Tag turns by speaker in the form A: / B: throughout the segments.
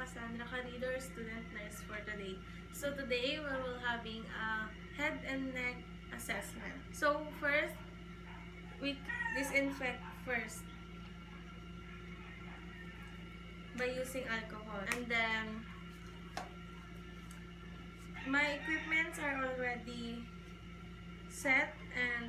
A: Cassandra, ka-reader, student nurse for today. So today we will having a head and neck assessment. So first, we disinfect first by using alcohol. And then, my equipments are already set and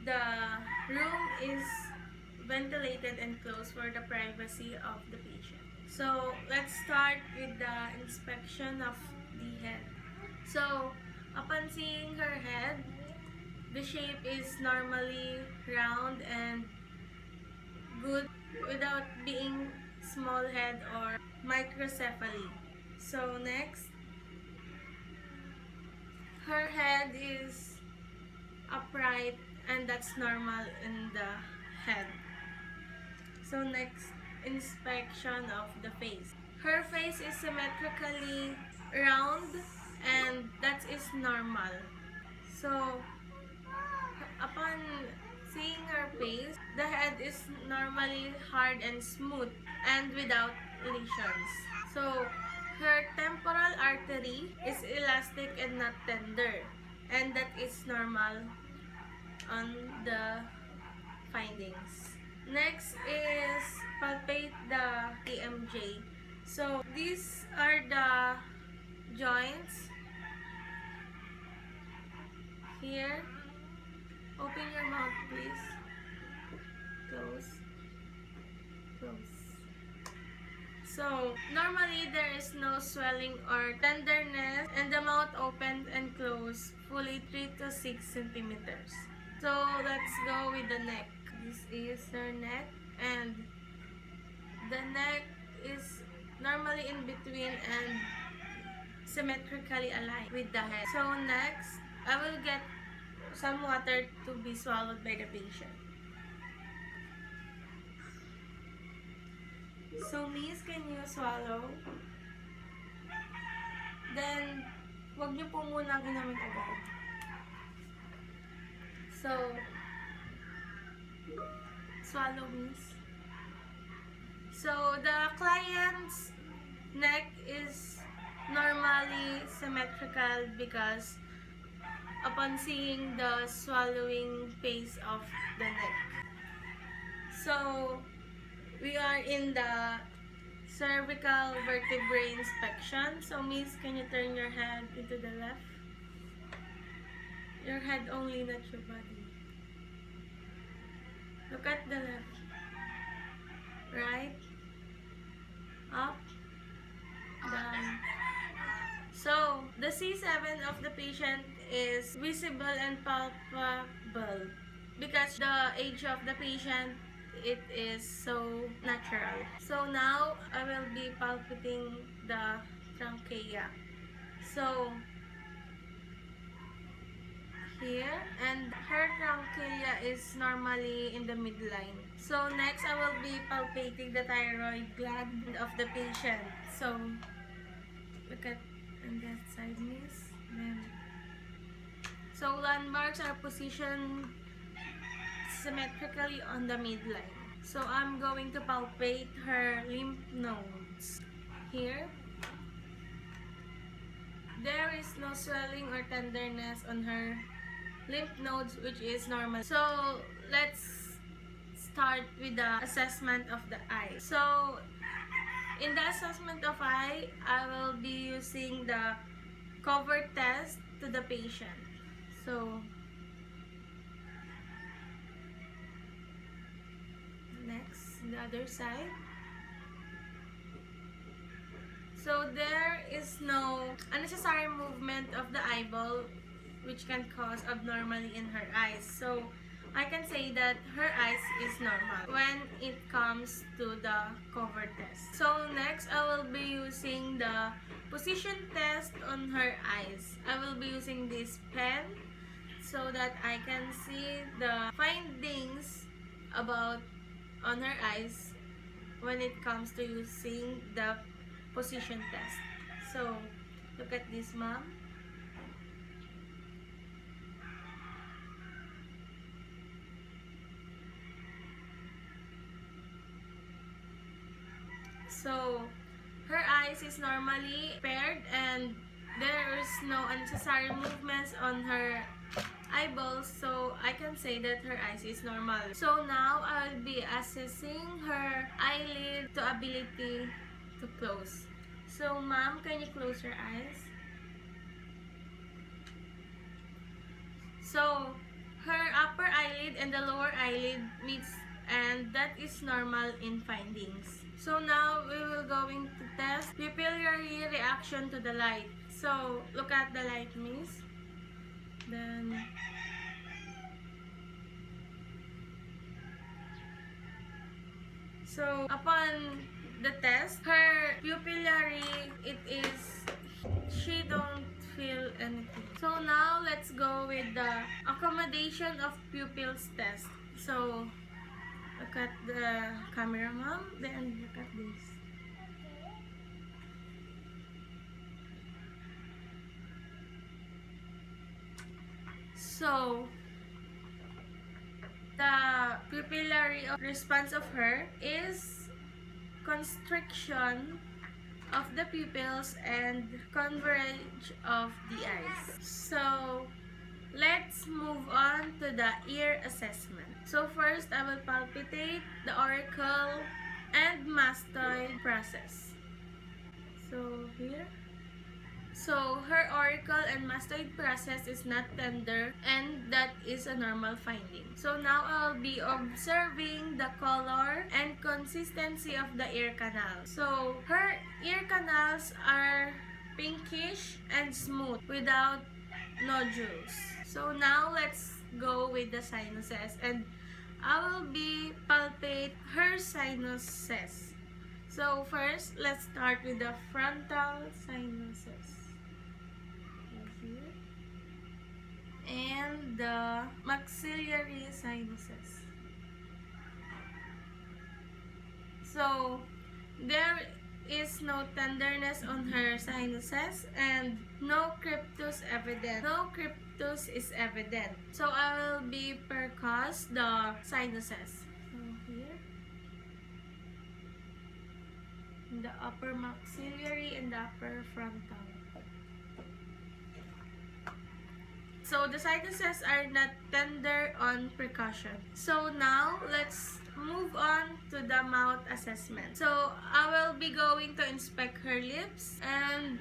A: the room is ventilated and closed for the privacy of the patient. So let's start with the inspection of the head. So upon seeing her head, the shape is normally round and good without being small head or microcephaly. So next, her head is upright and that's normal in the head. So next, inspection of the face. Her face is symmetrically round and that is normal. So upon seeing her face, the head is normally hard and smooth and without lesions. So her temporal artery is elastic and not tender, and that is normal on the findings. Next is palpate the Tmj. So these are the joints here. Open your mouth, please. Close. Close. So normally there is no swelling or tenderness, and the mouth opened and closed fully 3 to 6 centimeters. So let's go with the neck. This is her neck, and the neck is normally in between and symmetrically aligned with the head. So next, I will get some water to be swallowed by the patient. So miss, can you swallow? Then, wag niyo po munang inumin agad. So, swallow, miss. So, the client's neck is normally symmetrical because upon seeing the swallowing phase of the neck. So, we are in the cervical vertebrae inspection. So, miss, can you turn your head into the left? Your head only, not your body. Look at the left. Right. Up. Down. So, the C7 of the patient is visible and palpable because the age of the patient, it is so natural. So now, I will be palpating the trachea. So, here, and her trachea is normally in the midline. So next, I will be palpating the thyroid gland of the patient. So look at on that side, miss. Then, so landmarks are positioned symmetrically on the midline. So I'm going to palpate her lymph nodes. Here, there is no swelling or tenderness on her lymph nodes, which is normal. So let's start with the assessment of the eye. So in the assessment of eye, I will be using the cover test to the patient. So next, the other side. So there is no unnecessary movement of the eyeball which can cause abnormality in her eyes. So I can say that her eyes is normal when it comes to the cover test. So next, I will be using the position test on her eyes. I will be using this pen so that I can see the findings about on her eyes when it comes to using the position test. So look at this, ma'am. So her eyes is normally paired and there is no unnecessary movements on her eyeballs, so I can say that her eyes is normal. So now I'll be assessing her eyelid to ability to close. So ma'am, can you close your eyes? So her upper eyelid and the lower eyelid meets, and that is normal in findings. So now we will going to test pupillary reaction to the light. So look at the light, miss. Then so upon the test, her pupillary, she don't feel anything. So now let's go with the accommodation of pupils test. So look at the camera, mom, then look at this. So the pupillary response of her is constriction of the pupils and converge of the eyes. So let's move on to the ear assessment. So first, I will palpitate the auricle and mastoid process. So here. So her auricle and mastoid process is not tender, and that is a normal finding. So now I'll be observing the color and consistency of the ear canal. So her ear canals are pinkish and smooth without nodules. So now let's go with the sinuses, and I will be palpate her sinuses. So first, let's start with the frontal sinuses. Here. And the maxillary sinuses. So there is no tenderness on her sinuses and no cryptus evident. No cryptus is evident. So I will be percuss the sinuses. So here. In the upper maxillary and the upper frontal. So the sinuses are not tender on percussion. So now let's move on to the mouth assessment. So I will be going to inspect her lips, and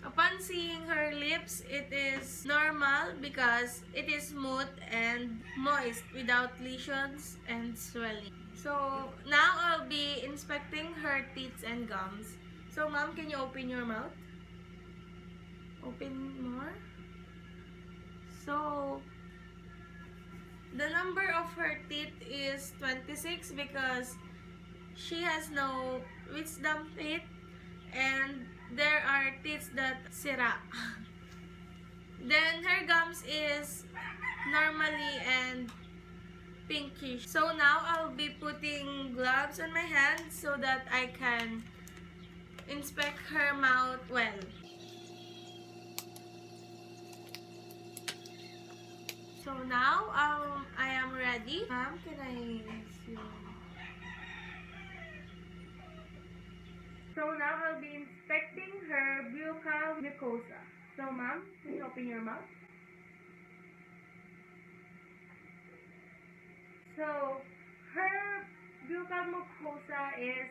A: upon seeing her lips, it is normal because it is smooth and moist without lesions and swelling. So now I'll be inspecting her teeth and gums. So ma'am, can you open your mouth? Open more. So the number of her teeth is 26 because she has no wisdom teeth and there are teeth that sira. Then her gums is normally and pinkish. So now I'll be putting gloves on my hands so that I can inspect her mouth well. So now I am ready. Ma'am, can I use you? So now I'll be inspecting her buccal mucosa. So ma'am, can you open your mouth? So her buccal mucosa is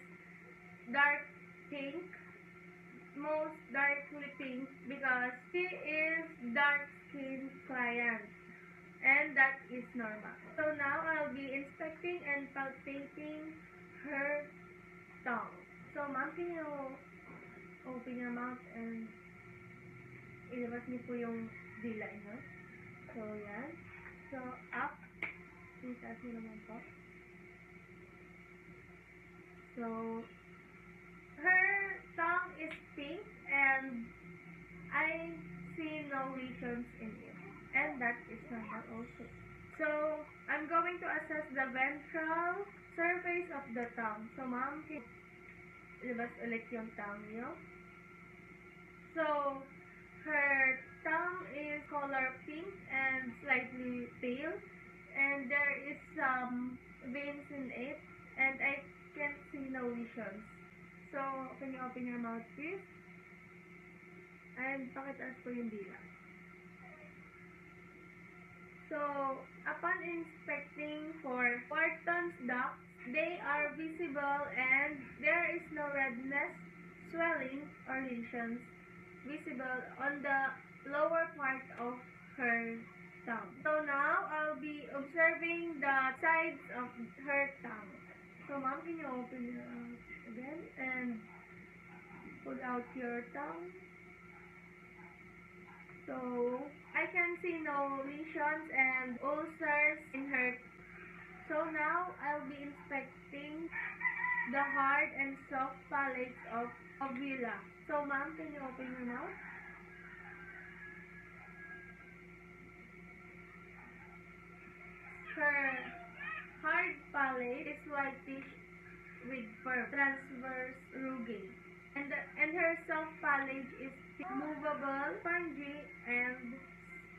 A: dark pink, most darkly pink because she is dark skin client. And that is normal. So now I'll be inspecting and palpating her tongue. So ma'am, can you open your mouth and ilabas niyo po yung dila niyo? So yan. So up. Itaas niyo naman po. So her tongue is pink and I see no lesions in it. And that is normal also. So, I'm going to assess the ventral surface of the tongue. So, ma'am, ilabas ulit yung tongue niyo. So, her tongue is color pink and slightly pale. And there is some veins in it. And I can't see no lesions. So, can you open your mouth, please? And pakitaas po yung dila. So, upon inspecting for Wharton's ducts, they are visible and there is no redness, swelling, or lesions visible on the lower part of her tongue. So now, I'll be observing the sides of her tongue. So ma'am, can you open your mouth again and pull out your tongue? So, I can see no lesions and ulcers in her. So now, I'll be inspecting the hard and soft palates of uvula. So ma'am, can you open your mouth? Her hard palate is whitish with firm transverse rugae. And her soft palate is movable, spongy, and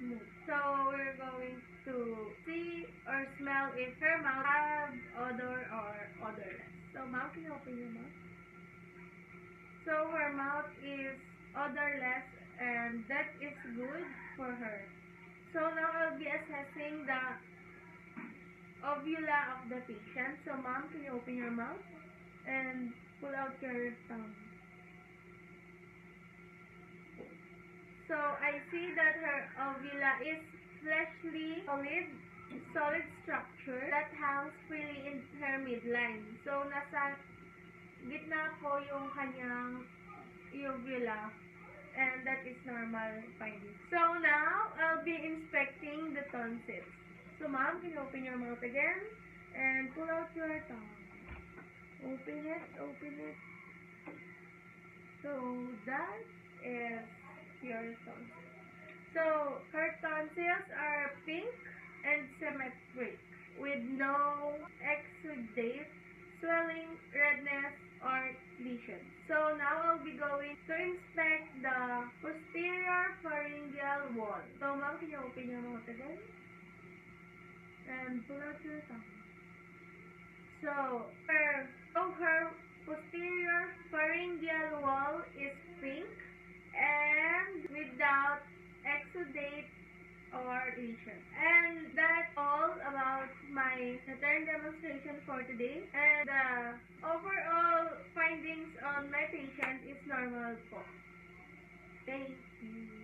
A: smooth. So we're going to see or smell if her mouth has odor or odorless. So mouth, can you open your mouth? So her mouth is odorless and that is good for her. So now I'll be assessing the uvula of the patient. So ma'am, can you open your mouth and pull out your tongue? So I see that her uvula is fleshly, solid structure that hangs freely in her midline. So nasa gitna po yung kanyang uvula, and that is normal finding. So now I'll be inspecting the tonsils. So ma'am, can you open your mouth again and pull out your tongue? Open it, open it. So that is your tonsils. So her tonsils are pink and symmetric with no exudate, swelling, redness, or lesion. So now I'll be going to inspect the posterior pharyngeal wall. So ma'am, can you open your mouth again? And pull out your tongue. So her posterior pharyngeal wall is pink and without exudate or lesion. And that's all about my pattern demonstration for today. And the overall findings on my patient is normal po. Thank you.